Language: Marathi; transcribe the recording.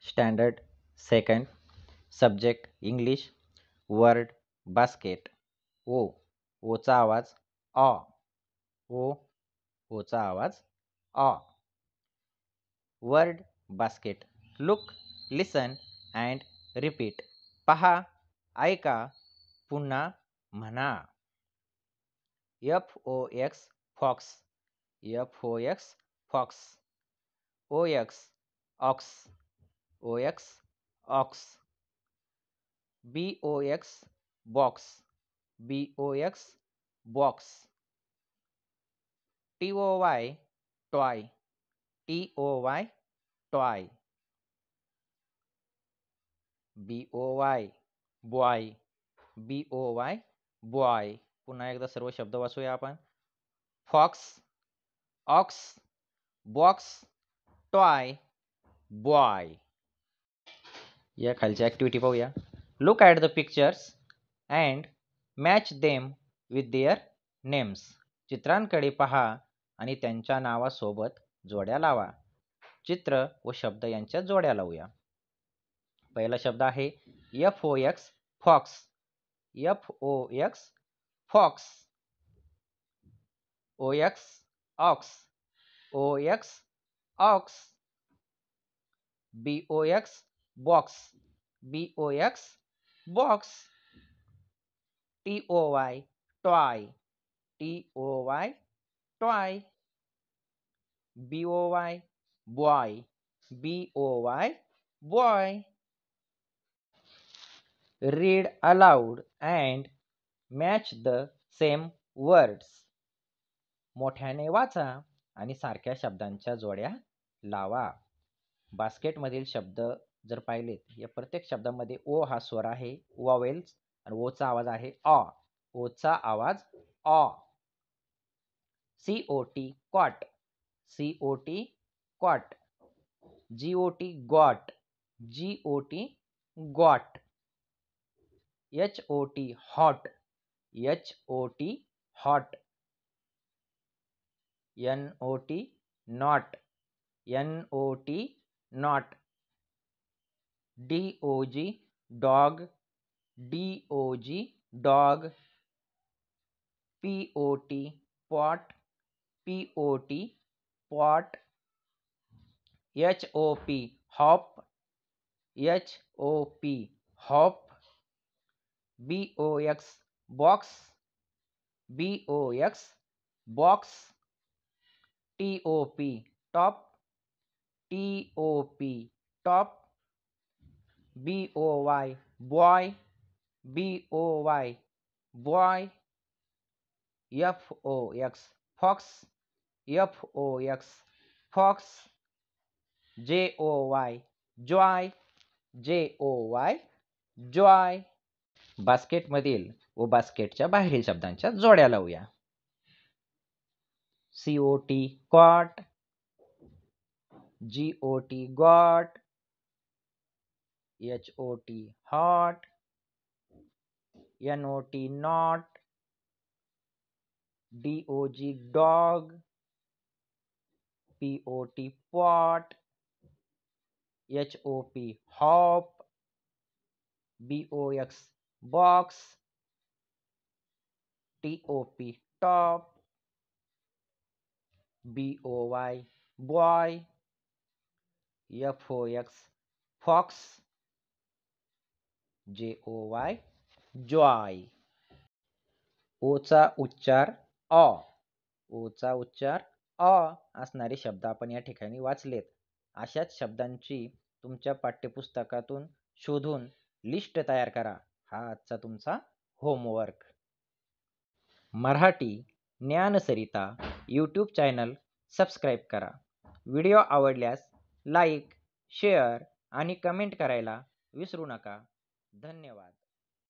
Standard second. Subject English. Word basket. O. ओचा आवाज अ. ओ. ओचा आवाज अ. Word basket. Look, listen and repeat. पहा, ऐका, पुन्हा म्हणा. FOX fox. FOX fox. OX ox. OX ox. BOX box. BOX box. TOY toy. TOY toy. BOY boy. BOY boy. पुन्हा एकदा सर्व शब्द वाचूया आपण. Fox, ox, box, toy, boy. या खालची ॲक्टिव्हिटी पाहूया. Look at the pictures and match them with their names. चित्रांकडे पहा आणि त्यांच्या नावासोबत जोड्या लावा. चित्र व शब्द यांच्या जोड्या लावूया. पहिला शब्द आहे FOX fox. FOX fox. OX ox. OX ox. BOX box. BOX box. TOY toy. TOY toy. BOY boy. BOY boy. Read aloud and match the same words. मोठ्याने वाचा आणि सारख्या शब्दांच्या जोड्या लावा. बास्केटमधील शब्द जर पाहिलेत, या प्रत्येक शब्दामध्ये ओ हा स्वर आहे, वॉवेल्स, आणि ओचा आवाज आहे अ. ओचा आवाज अ. COT cot. COT cot. GOT got. GOT got. HOT hot. HOT hot. NOT not. NOT not. DOG dog. DOG dog. POT pot. POT pot. HOP hop. HOP hop. BOX box. BOX box. TOP top. TOP top. BOY boy. BOY boy. FOX fox. FOX fox. JOY joy. JOY joy. बास्केटमधील व बास्केटच्या बाहेरील शब्दांच्या जोड्या लावूया. COT cot. GOT got. HOT hot. NOT not. DOG dog. POT pot. HOP hop. BOX box. TOP top. BOY boy. FOX fox. JOY joy. ओचा उच्चार अ. ओचा उच्चार अ असणारे शब्द आपण या ठिकाणी वाचलेत. अशाच शब्दांची तुमच्या पाठ्यपुस्तकातून शोधून लिस्ट तयार करा. हा आजचा तुमचा homework. Marathi Dnyansarita YouTube channel subscribe करा. व्हिडिओ आवडल्यास लाईक, शेअर आणि कमेंट करायला विसरू नका. धन्यवाद.